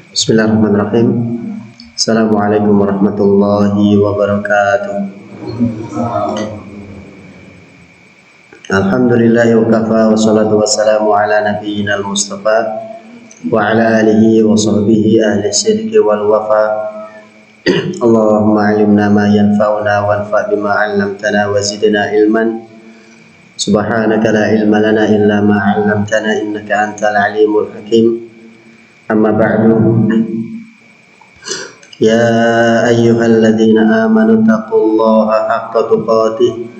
Bismillahirrahmanirrahim. Assalamualaikum warahmatullahi wabarakatuh. Alhamdulillahi wa kafa, wassalatu wassalamu ala nabiyyina al-mustafa wa ala alihi wa sahbihi ahli sidqi wal wafa. Allahumma alimna ma yanfa'una wanfa' bima 'allamtana wa zidna ilman. Subhanaka la ilma lana illa ma 'allamtana innaka antal alimul hakim. Amma ba'du. Ya ayyuhalladzina amanu taqullaha haqqa tuqatih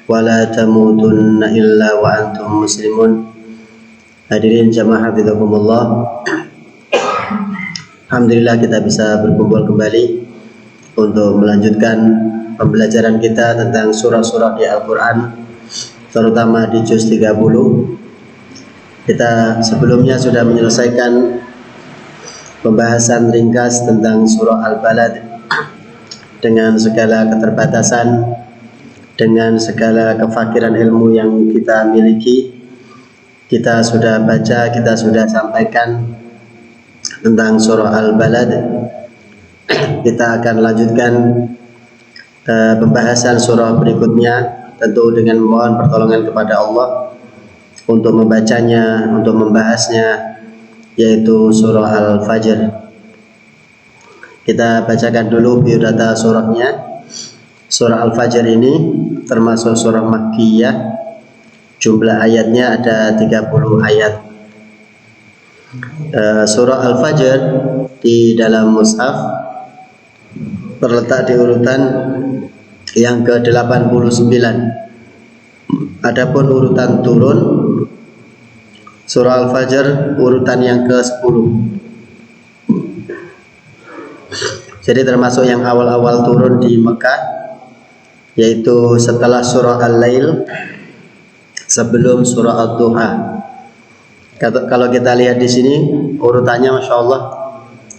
wa la tamutunna illa wa antum muslimun. Hadirin jamaah hafizakumullah. Alhamdulillah kita bisa berkumpul kembali untuk melanjutkan pembelajaran kita tentang surah-surah di Al-Quran, terutama di juz 30. Kita sebelumnya sudah menyelesaikan pembahasan ringkas tentang surah Al-Balad dengan segala keterbatasan, dengan segala kefakiran ilmu yang kita miliki. Kita sudah baca, kita sudah sampaikan tentang surah Al-Balad. Kita akan lanjutkan pembahasan surah berikutnya, tentu dengan memohon pertolongan kepada Allah untuk membacanya, untuk membahasnya, yaitu surah Al-Fajr. Kita bacakan dulu biodata surahnya. Surah Al-Fajr ini termasuk surah Makkiyah. Jumlah ayatnya ada 30 ayat. Surah Al-Fajr di dalam mushaf terletak di urutan yang ke-89. Adapun urutan turun, surah Al-Fajr urutan yang ke-10. Jadi termasuk yang awal-awal turun di Mekah, yaitu setelah surah Al-Lail, sebelum surah Ad-Duha. Kalau kita lihat di sini urutannya, masya Allah,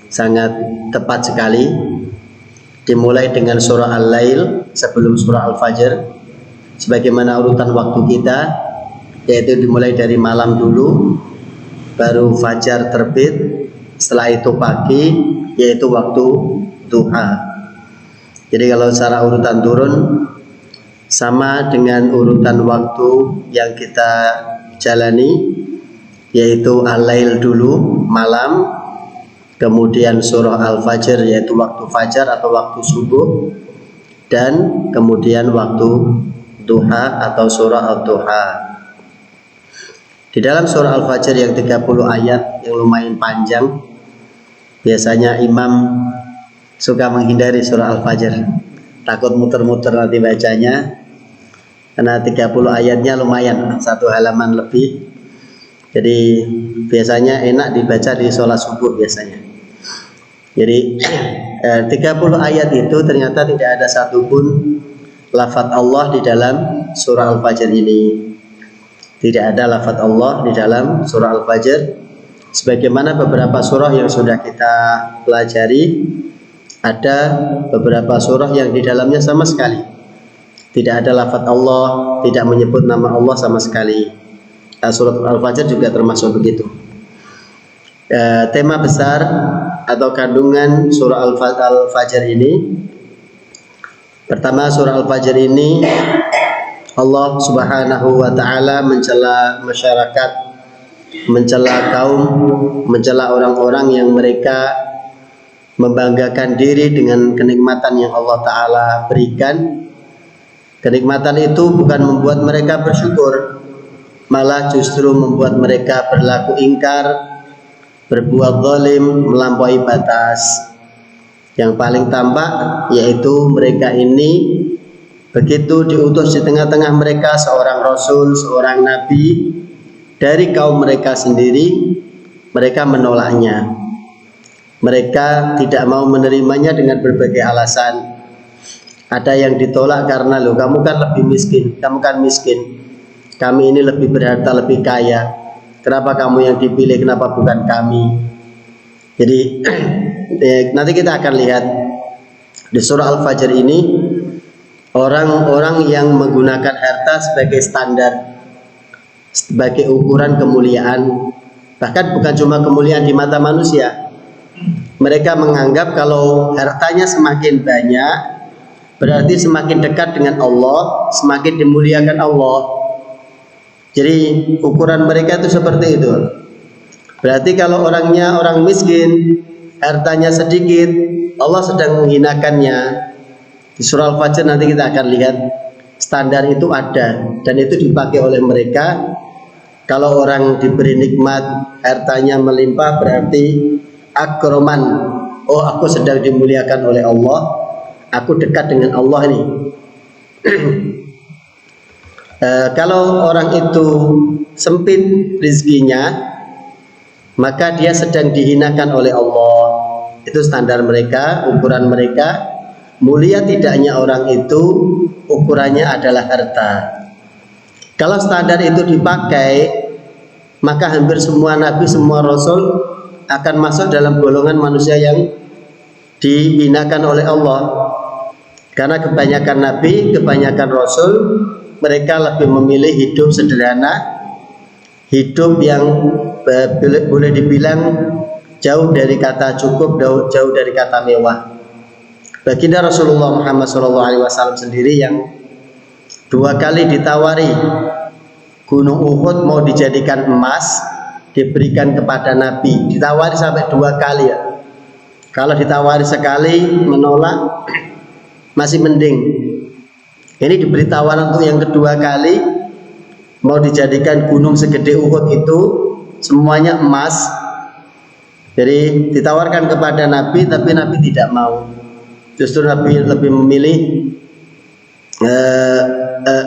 sangat tepat sekali. Dimulai dengan surah Al-Lail sebelum surah Al-Fajr, sebagaimana urutan waktu kita, yaitu dimulai dari malam dulu, baru fajar terbit, setelah itu pagi, yaitu waktu duha. Jadi kalau secara urutan turun sama dengan urutan waktu yang kita jalani, yaitu Al-Lail dulu, malam, kemudian surah Al-Fajr yaitu waktu fajar atau waktu subuh, dan kemudian waktu duha atau surah Ad-Duha. Di dalam surah Al-Fajr yang 30 ayat yang lumayan panjang, biasanya imam suka menghindari surah Al-Fajr, takut muter-muter nanti bacanya, karena 30 ayatnya lumayan, satu halaman lebih. Jadi biasanya enak dibaca di sholat subuh biasanya. Jadi 30 ayat itu ternyata tidak ada satupun lafaz Allah di dalam surah Al-Fajr ini. Tidak ada lafaz Allah di dalam surah Al-Fajr. Sebagaimana beberapa surah yang sudah kita pelajari, ada beberapa surah yang di dalamnya sama sekali tidak ada lafaz Allah, tidak menyebut nama Allah sama sekali. Surat Al-Fajr juga termasuk begitu. Tema besar atau kandungan surah Al-Fajr ini, pertama, surah Al-Fajr ini Allah Subhanahu wa ta'ala mencela masyarakat, mencela kaum, mencela orang-orang yang mereka membanggakan diri dengan kenikmatan yang Allah Ta'ala berikan. Kenikmatan itu bukan membuat mereka bersyukur, malah justru membuat mereka berlaku ingkar, berbuat zalim, melampaui batas. Yang paling tampak yaitu mereka ini begitu diutus di tengah-tengah mereka seorang rasul, seorang nabi dari kaum mereka sendiri, mereka menolaknya. Mereka tidak mau menerimanya dengan berbagai alasan. Ada yang ditolak karena, loh, kamu kan lebih miskin, kamu kan miskin, kami ini lebih berharta, lebih kaya, kenapa kamu yang dipilih, kenapa bukan kami? Jadi nanti kita akan lihat di surah Al-Fajr ini, orang-orang yang menggunakan harta sebagai standar, sebagai ukuran kemuliaan. Bahkan bukan cuma kemuliaan di mata manusia. Mereka menganggap kalau hartanya semakin banyak berarti semakin dekat dengan Allah, semakin dimuliakan Allah. Jadi ukuran mereka itu seperti itu. Berarti kalau orangnya orang miskin, hartanya sedikit, Allah sedang menghinakannya. Di surah Al-Fajr nanti kita akan lihat standar itu ada dan itu dipakai oleh mereka. Kalau orang diberi nikmat, hartanya melimpah, berarti akroman. Oh, aku sedang dimuliakan oleh Allah, aku dekat dengan Allah ini. Kalau orang itu sempit rezekinya, maka dia sedang dihinakan oleh Allah. Itu standar mereka, ukuran mereka. Mulia tidaknya orang itu ukurannya adalah harta. Kalau standar itu dipakai, maka hampir semua nabi, semua rasul akan masuk dalam golongan manusia yang dihinakan oleh Allah. Karena kebanyakan nabi, kebanyakan rasul, mereka lebih memilih hidup sederhana, hidup yang boleh dibilang jauh dari kata cukup, jauh dari kata mewah. Baginda Rasulullah Muhammad SAW sendiri yang 2 kali ditawari Gunung Uhud mau dijadikan emas, diberikan kepada Nabi, ditawari sampai 2 kali ya. Kalau ditawari sekali menolak masih mending. Ini diberi tawaran untuk yang kedua kali, mau dijadikan gunung segede Uhud itu semuanya emas. Jadi ditawarkan kepada Nabi, tapi Nabi tidak mau. Justru Nabi lebih memilih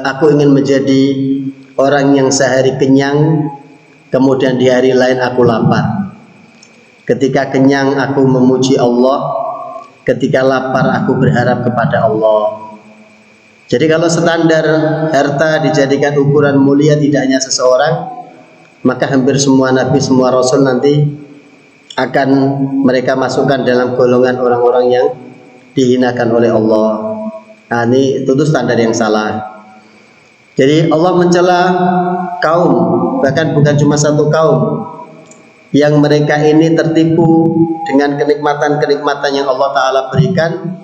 aku ingin menjadi orang yang sehari kenyang, kemudian di hari lain aku lapar. Ketika kenyang aku memuji Allah, ketika lapar aku berharap kepada Allah. Jadi kalau standar harta dijadikan ukuran mulia tidak hanya seseorang, maka hampir semua nabi, semua rasul nanti akan mereka masukkan dalam golongan orang-orang yang dihinakan oleh Allah. Nah, ini tentu standar yang salah. Jadi Allah mencela kaum, bahkan bukan cuma satu kaum, yang mereka ini tertipu dengan kenikmatan-kenikmatan yang Allah Ta'ala berikan,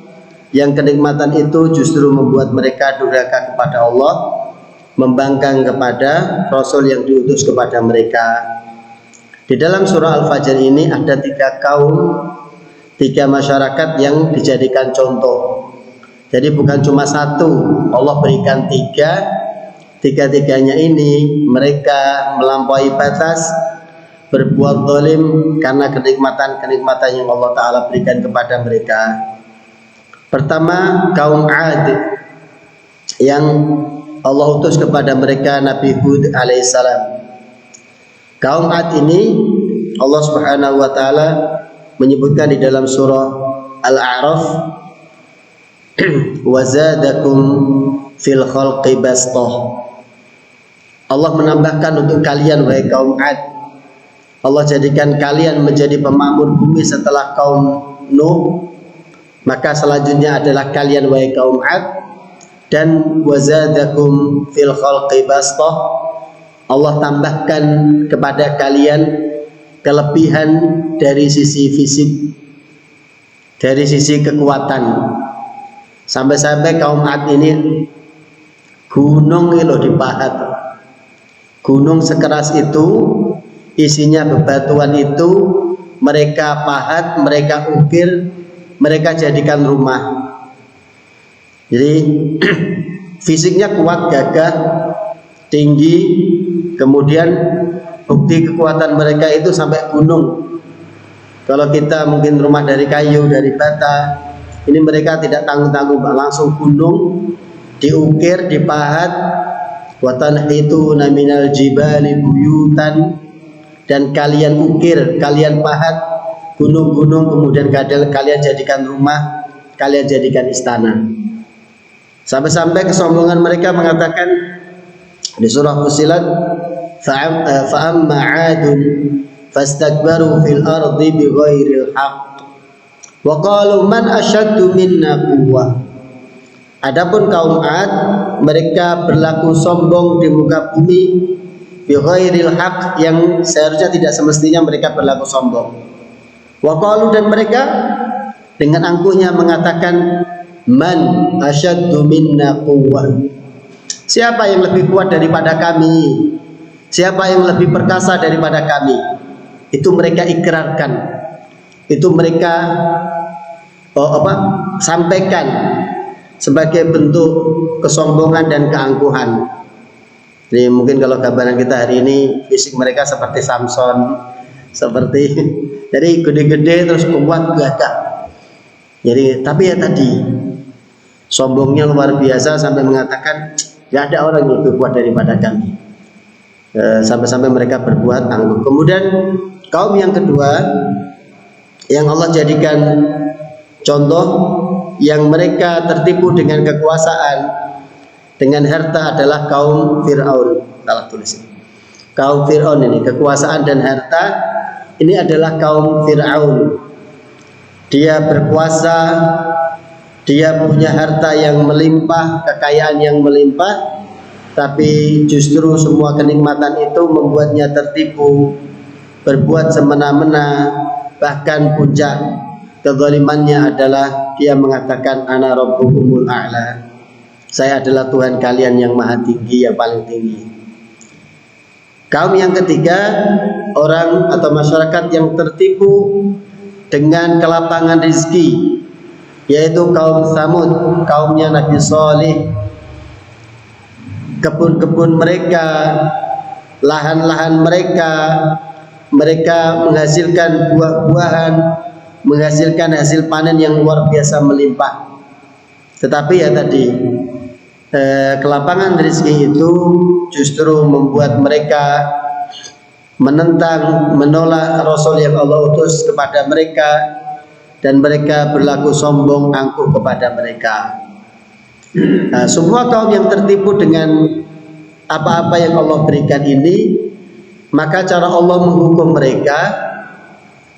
yang kenikmatan itu justru membuat mereka durhaka kepada Allah, membangkang kepada Rasul yang diutus kepada mereka. Di dalam surah Al-Fajr ini ada 3 kaum, 3 masyarakat yang dijadikan contoh. Jadi bukan cuma satu, Allah berikan 3. Tiga-tiganya ini mereka melampaui batas, berbuat zalim karena kenikmatan-kenikmatan yang Allah Ta'ala berikan kepada mereka. Pertama, kaum Ad yang Allah utus kepada mereka Nabi Hud alaihissalam. Kaum Ad ini Allah Subhanahu wa Ta'ala menyebutkan di dalam surah Al-A'raf, wazadakum fil khalqi bastah. Allah menambahkan untuk kalian wahai kaum Ad, Allah jadikan kalian menjadi pemakmur bumi setelah kaum Nuh, maka selanjutnya adalah kalian wahai kaum Ad. Dan wazadakum fil khalqi bastah, Allah tambahkan kepada kalian kelebihan dari sisi fisik, dari sisi kekuatan. Sampai-sampai kaum Ad ini gunung itu dipahat. Gunung sekeras itu, isinya bebatuan itu, mereka pahat, mereka ukir, mereka jadikan rumah. Jadi fisiknya kuat, gagah, tinggi, kemudian bukti kekuatan mereka itu sampai gunung. Kalau kita mungkin rumah dari kayu, dari bata, ini mereka tidak tanggung-tanggung, langsung gunung, diukir, dipahat, watanhituna minal jibali buyutan, dan kalian ukir, kalian pahat gunung-gunung, kemudian kalian jadikan rumah, kalian jadikan istana. Sampai-sampai kesombongan mereka mengatakan di surah Fussilat, fa'amma 'adun fastakbaru fil ardi bighairil haqq wa qalu man asyaddu minna quwwah. Adapun kaum Ad, mereka berlaku sombong di muka bumi bi ghairil haq, yang seharusnya tidak semestinya mereka berlaku sombong. Wa qalu, dan mereka dengan angkuhnya mengatakan, man asyaddu minna quwwah, siapa yang lebih kuat daripada kami, siapa yang lebih perkasa daripada kami. Itu mereka ikrarkan, itu mereka sampaikan sebagai bentuk kesombongan dan keangkuhan. Jadi mungkin kalau gambaran kita hari ini, fisik mereka seperti Samson, seperti jadi gede-gede terus kuat gagah. Jadi tapi ya tadi sombongnya luar biasa sampai mengatakan tidak ada orang yang lebih kuat daripada kami. Sampai-sampai mereka berbuat angkuh. Kemudian kaum yang kedua yang Allah jadikan contoh, yang mereka tertipu dengan kekuasaan, dengan harta, adalah kaum Fir'aun. Salah tulis ini. Kaum Fir'aun ini, kekuasaan dan harta ini adalah kaum Fir'aun. Dia berkuasa, dia punya harta yang melimpah, kekayaan yang melimpah, tapi justru semua kenikmatan itu membuatnya tertipu, berbuat semena-mena. Bahkan puncak kezalimannya adalah dia mengatakan ana rabbukumul a'la, saya adalah Tuhan kalian yang maha tinggi, yang paling tinggi. Kaum yang ketiga, orang atau masyarakat yang tertipu dengan kelapangan rezeki, yaitu kaum Tsamud, kaumnya Nabi Shalih. Kebun-kebun mereka, lahan-lahan mereka, mereka menghasilkan buah-buahan, menghasilkan hasil panen yang luar biasa melimpah. Tetapi ya tadi, kelapangan rezeki itu justru membuat mereka menentang, menolak Rasul yang Allah utus kepada mereka, dan mereka berlaku sombong angkuh kepada mereka. Nah, semua kaum yang tertipu dengan apa-apa yang Allah berikan ini, maka cara Allah menghukum mereka,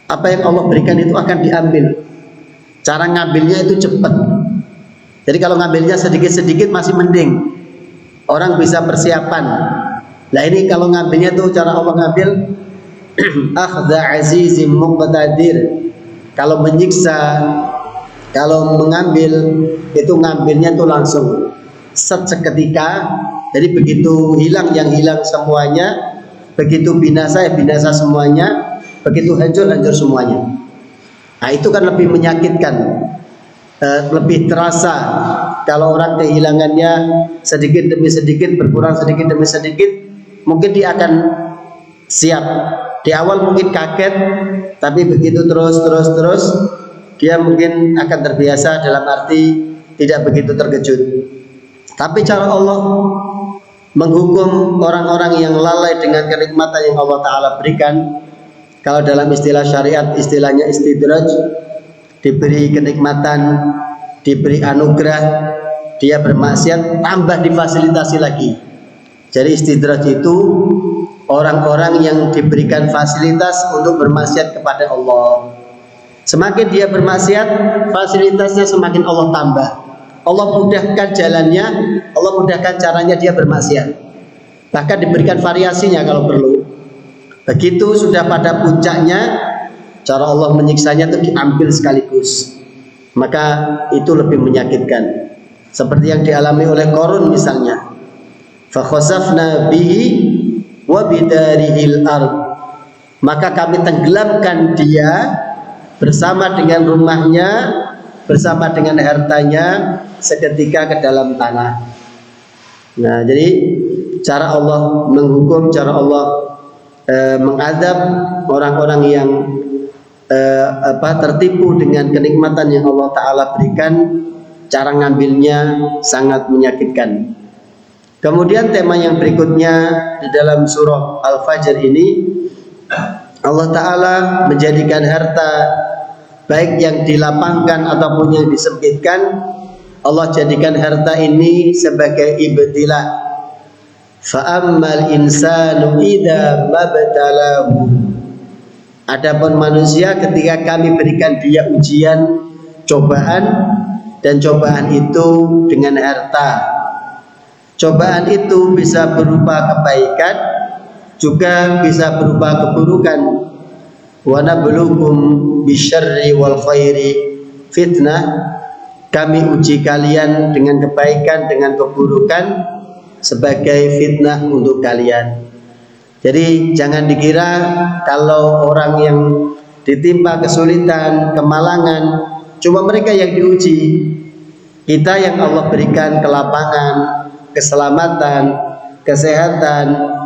apa yang Allah berikan itu akan diambil. Cara ngambilnya itu cepat. Jadi kalau ngambilnya sedikit-sedikit masih mending, orang bisa persiapan. Nah ini kalau ngambilnya tuh cara Allah ngambil akhdha azizim muqtadir. Kalau menyiksa, kalau mengambil itu ngambilnya tuh langsung seketika. Jadi begitu hilang yang hilang semuanya, begitu binasa ya binasa semuanya, begitu hancur hancur semuanya. Nah itu kan lebih menyakitkan, lebih terasa kalau orang kehilangannya sedikit demi sedikit, berkurang sedikit demi sedikit. Mungkin dia akan siap. Di awal mungkin kaget, tapi begitu terus dia mungkin akan terbiasa, dalam arti tidak begitu terkejut. Tapi cara Allah menghukum orang-orang yang lalai dengan kenikmatan yang Allah Ta'ala berikan, kalau dalam istilah syariat istilahnya istidraj, diberi kenikmatan, diberi anugerah, dia bermaksiat tambah difasilitasi lagi. Jadi istidraj itu orang-orang yang diberikan fasilitas untuk bermaksiat kepada Allah. Semakin dia bermaksiat, fasilitasnya semakin Allah tambah. Allah mudahkan jalannya, Allah mudahkan caranya dia bermaksiat. Bahkan diberikan variasinya kalau perlu. Begitu sudah pada puncaknya, cara Allah menyiksanya itu diambil sekaligus. Maka itu lebih menyakitkan. Seperti yang dialami oleh Qarun misalnya. Fa khasafna bihi wa bidarihil ard, maka kami tenggelamkan dia bersama dengan rumahnya, bersama dengan hartanya seketika ke dalam tanah. Nah, jadi cara Allah menghukum, cara Allah mengadab orang-orang yang tertipu dengan kenikmatan yang Allah Ta'ala berikan, cara ngambilnya sangat menyakitkan. Kemudian tema yang berikutnya di dalam surah Al-Fajr ini, Allah Ta'ala menjadikan harta baik yang dilapangkan ataupun yang disempitkan, Allah jadikan harta ini sebagai ibtilah. Fa'ammal insanu idza mabtalahu, adapun manusia ketika kami berikan dia ujian, cobaan, dan cobaan itu dengan harta. Cobaan itu bisa berupa kebaikan, juga bisa berupa keburukan. Wa nabluukum bisyarri wal khairi fitnah, kami uji kalian dengan kebaikan dengan keburukan sebagai fitnah untuk kalian. Jadi jangan dikira kalau orang yang ditimpa kesulitan, kemalangan, cuma mereka yang diuji. Kita yang Allah berikan kelapangan, keselamatan, kesehatan,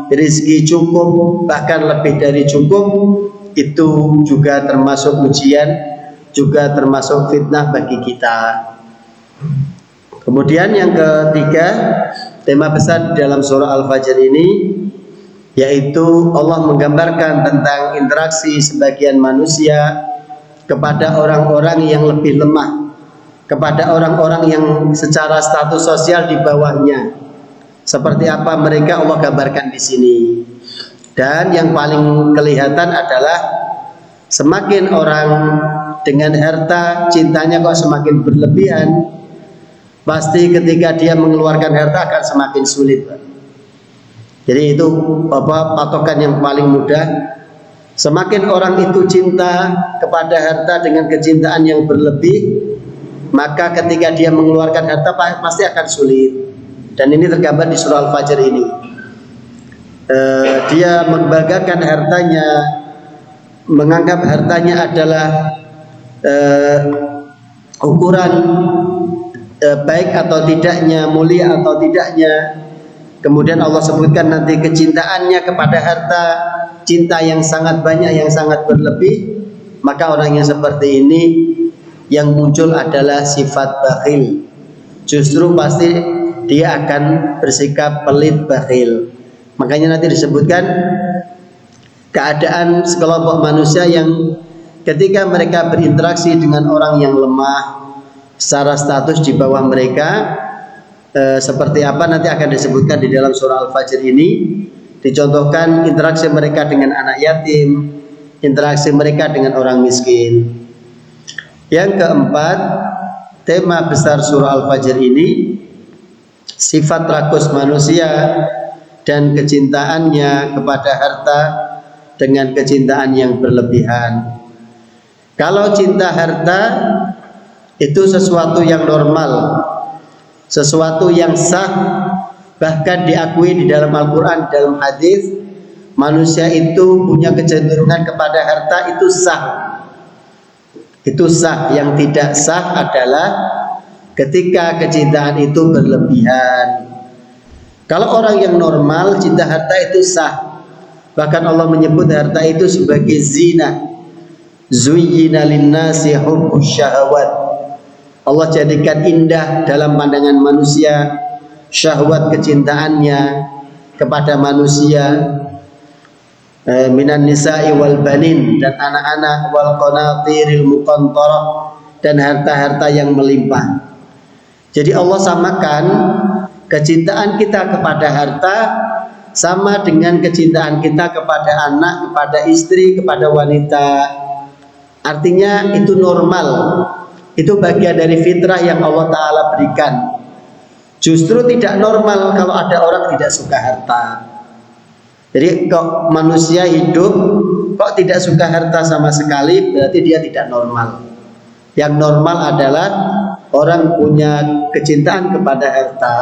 rezeki cukup, bahkan lebih dari cukup, itu juga termasuk ujian, juga termasuk fitnah bagi kita. Kemudian yang ketiga, tema besar dalam surah Al-Fajr ini yaitu Allah menggambarkan tentang interaksi sebagian manusia kepada orang-orang yang lebih lemah, kepada orang-orang yang secara status sosial di bawahnya. Seperti apa mereka Allah gambarkan di sini. Dan yang paling kelihatan adalah semakin orang dengan harta cintanya kok semakin berlebihan, pasti ketika dia mengeluarkan harta akan semakin sulit, Pak. Jadi itu patokan yang paling mudah. Semakin orang itu cinta kepada harta dengan kecintaan yang berlebih, maka ketika dia mengeluarkan harta pasti akan sulit. Dan ini tergambar di surah Al-Fajr ini. Dia membanggakan hartanya, menganggap hartanya adalah ukuran baik atau tidaknya, mulia atau tidaknya. Kemudian Allah sebutkan nanti kecintaannya kepada harta, cinta yang sangat banyak, yang sangat berlebih. Maka orang yang seperti ini yang muncul adalah sifat bakhil. Justru pasti dia akan bersikap pelit, bakhil. Makanya nanti disebutkan keadaan sekelompok manusia yang ketika mereka berinteraksi dengan orang yang lemah secara status di bawah mereka, seperti apa nanti akan disebutkan di dalam surah Al-Fajr ini. Dicontohkan interaksi mereka dengan anak yatim, interaksi mereka dengan orang miskin. Yang keempat, tema besar surah Al-Fajr ini sifat rakus manusia dan kecintaannya kepada harta dengan kecintaan yang berlebihan. Kalau cinta harta itu sesuatu yang normal, sesuatu yang sah, bahkan diakui di dalam Al-Quran, dalam hadis, manusia itu punya kecenderungan kepada harta, itu sah. Itu sah. Yang tidak sah adalah ketika kecintaan itu berlebihan. Kalau orang yang normal, cinta harta itu sah. Bahkan Allah menyebut harta itu sebagai zina. Zuyyina linnasi hubbus syahawat. Allah jadikan indah dalam pandangan manusia syahwat kecintaannya kepada manusia, minan nisa'i wal banin, dan anak-anak, wal qanatiril muqantarah, dan harta-harta yang melimpah. Jadi Allah samakan kecintaan kita kepada harta sama dengan kecintaan kita kepada anak, kepada istri, kepada wanita. Artinya itu normal. Itu bagian dari fitrah yang Allah Ta'ala berikan. Justru tidak normal kalau ada orang tidak suka harta. Jadi kok manusia hidup kok tidak suka harta sama sekali, berarti dia tidak normal. Yang normal adalah orang punya kecintaan kepada harta,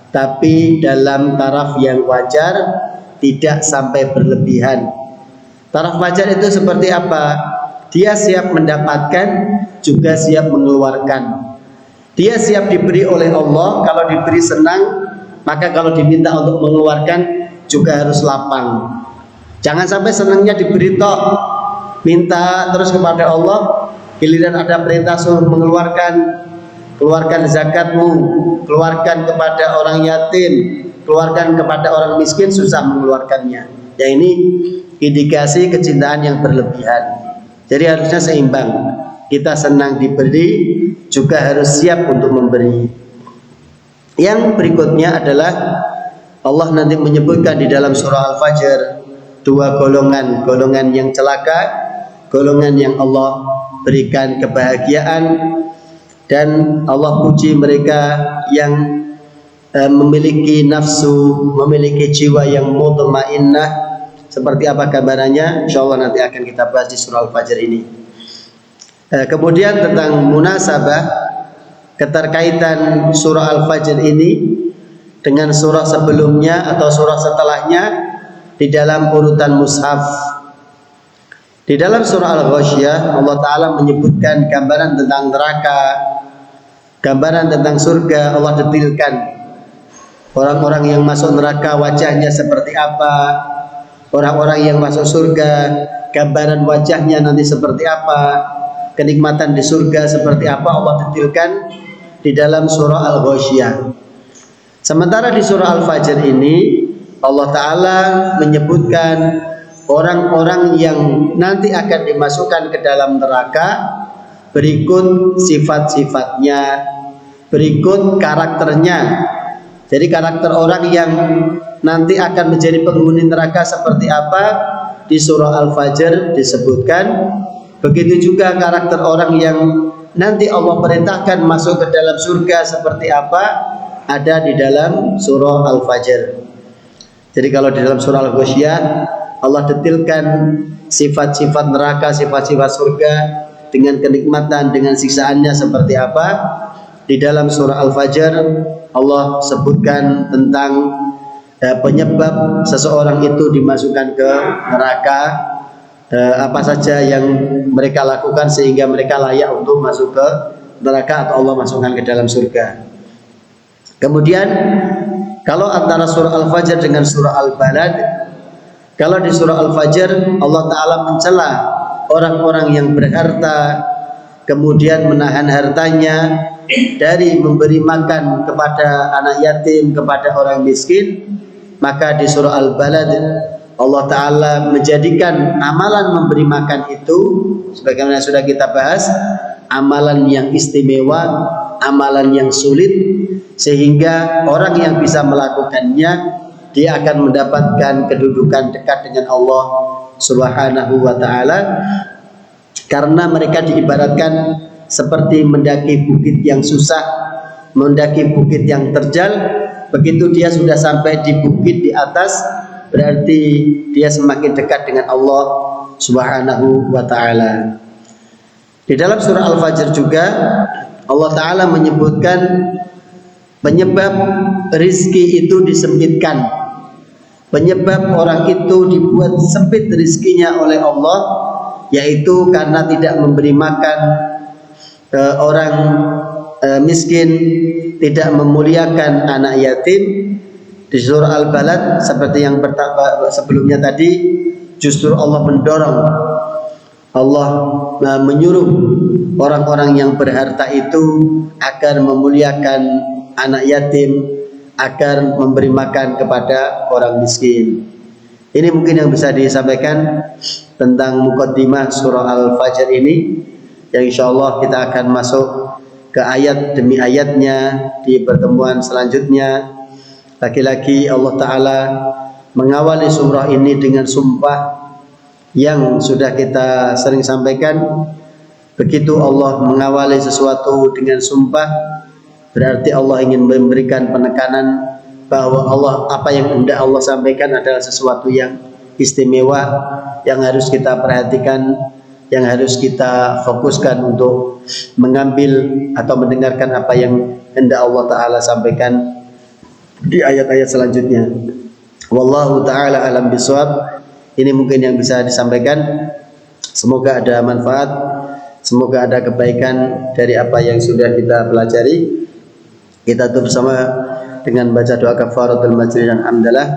tapi dalam taraf yang wajar, tidak sampai berlebihan. Taraf wajar itu seperti apa? Dia siap mendapatkan, juga siap mengeluarkan. Dia siap diberi oleh Allah, kalau diberi senang, maka kalau diminta untuk mengeluarkan juga harus lapang. Jangan sampai senangnya diberi toh, minta terus kepada Allah, giliran ada perintah suruh mengeluarkan, keluarkan zakatmu, keluarkan kepada orang yatim, keluarkan kepada orang miskin, susah mengeluarkannya. Ya ini indikasi kecintaan yang berlebihan. Jadi harusnya seimbang. Kita senang diberi, juga harus siap untuk memberi. Yang berikutnya adalah Allah nanti menyebutkan di dalam surah Al-Fajr dua golongan, golongan yang celaka, golongan yang Allah berikan kebahagiaan, dan Allah puji mereka yang memiliki nafsu, memiliki jiwa yang mutmainnah, seperti apa gambarannya, insyaallah nanti akan kita bahas di surah Al-Fajr ini. Kemudian tentang munasabah, keterkaitan surah Al-Fajr ini dengan surah sebelumnya atau surah setelahnya di dalam urutan mushaf. Di dalam surah Al-Ghasyiyah Allah Ta'ala menyebutkan gambaran tentang neraka, gambaran tentang surga. Allah detilkan orang-orang yang masuk neraka wajahnya seperti apa, orang-orang yang masuk surga gambaran wajahnya nanti seperti apa, kenikmatan di surga seperti apa, Allah detilkan di dalam surah Al-Ghasyiyah. Sementara di surah Al-Fajr ini Allah Ta'ala menyebutkan orang-orang yang nanti akan dimasukkan ke dalam neraka, berikut sifat-sifatnya, berikut karakternya. Jadi karakter orang yang nanti akan menjadi penghuni neraka seperti apa di surah Al-Fajr disebutkan. Begitu juga karakter orang yang nanti Allah perintahkan masuk ke dalam surga seperti apa ada di dalam surah Al-Fajr. Jadi kalau di dalam surah Al-Ghasyiyah Allah detilkan sifat-sifat neraka, sifat-sifat surga dengan kenikmatan, dengan siksaannya seperti apa. Di dalam surah Al-Fajr Allah sebutkan tentang penyebab seseorang itu dimasukkan ke neraka, apa saja yang mereka lakukan sehingga mereka layak untuk masuk ke neraka atau Allah masukkan ke dalam surga. Kemudian kalau antara surah Al-Fajr dengan surah Al-Balad, kalau di surah Al-Fajr Allah Ta'ala mencela orang-orang yang berharta kemudian menahan hartanya dari memberi makan kepada anak yatim, kepada orang miskin. Maka di surah Al-Balad Allah Ta'ala menjadikan amalan memberi makan itu, sebagaimana sudah kita bahas, amalan yang istimewa, amalan yang sulit, sehingga orang yang bisa melakukannya dia akan mendapatkan kedudukan dekat dengan Allah Subhanahu wa Ta'ala, karena mereka diibaratkan seperti mendaki bukit yang susah, mendaki bukit yang terjal. Begitu dia sudah sampai di bukit di atas, berarti dia semakin dekat dengan Allah Subhanahu wa Ta'ala. Di dalam surah Al-Fajr juga Allah Ta'ala menyebutkan penyebab rizki itu disempitkan, penyebab orang itu dibuat sempit rizkinya oleh Allah, yaitu karena tidak memberi makan orang miskin, tidak memuliakan anak yatim. Di surah Al-Balad seperti yang sebelumnya tadi, justru Allah mendorong, Allah menyuruh orang-orang yang berharta itu agar memuliakan anak yatim, agar memberi makan kepada orang miskin. Ini mungkin yang bisa disampaikan tentang mukaddimah surah Al-Fajr ini, yang insyaallah kita akan masuk ke ayat demi ayatnya di pertemuan selanjutnya. Lagi-lagi Allah Ta'ala mengawali surah ini dengan sumpah yang sudah kita sering sampaikan. Begitu Allah mengawali sesuatu dengan sumpah, berarti Allah ingin memberikan penekanan bahwa apa yang hendak Allah sampaikan adalah sesuatu yang istimewa, yang harus kita perhatikan, yang harus kita fokuskan untuk mengambil atau mendengarkan apa yang hendak Allah Ta'ala sampaikan di ayat-ayat selanjutnya. Wallahu ta'ala alam bisawab. Ini mungkin yang bisa disampaikan. Semoga ada manfaat, semoga ada kebaikan dari apa yang sudah kita pelajari. Kita tutup bersama dengan baca doa kafaratul majlis dan hamdalah.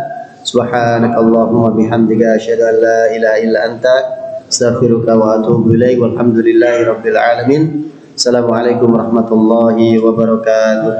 Subhanakallahumma bihamdika asyhadu an la ilaha illa anta astaghfiruka wa atubu ilaik. Walhamdulillahi rabbil alamin. Assalamualaikum warahmatullahi wabarakatuh.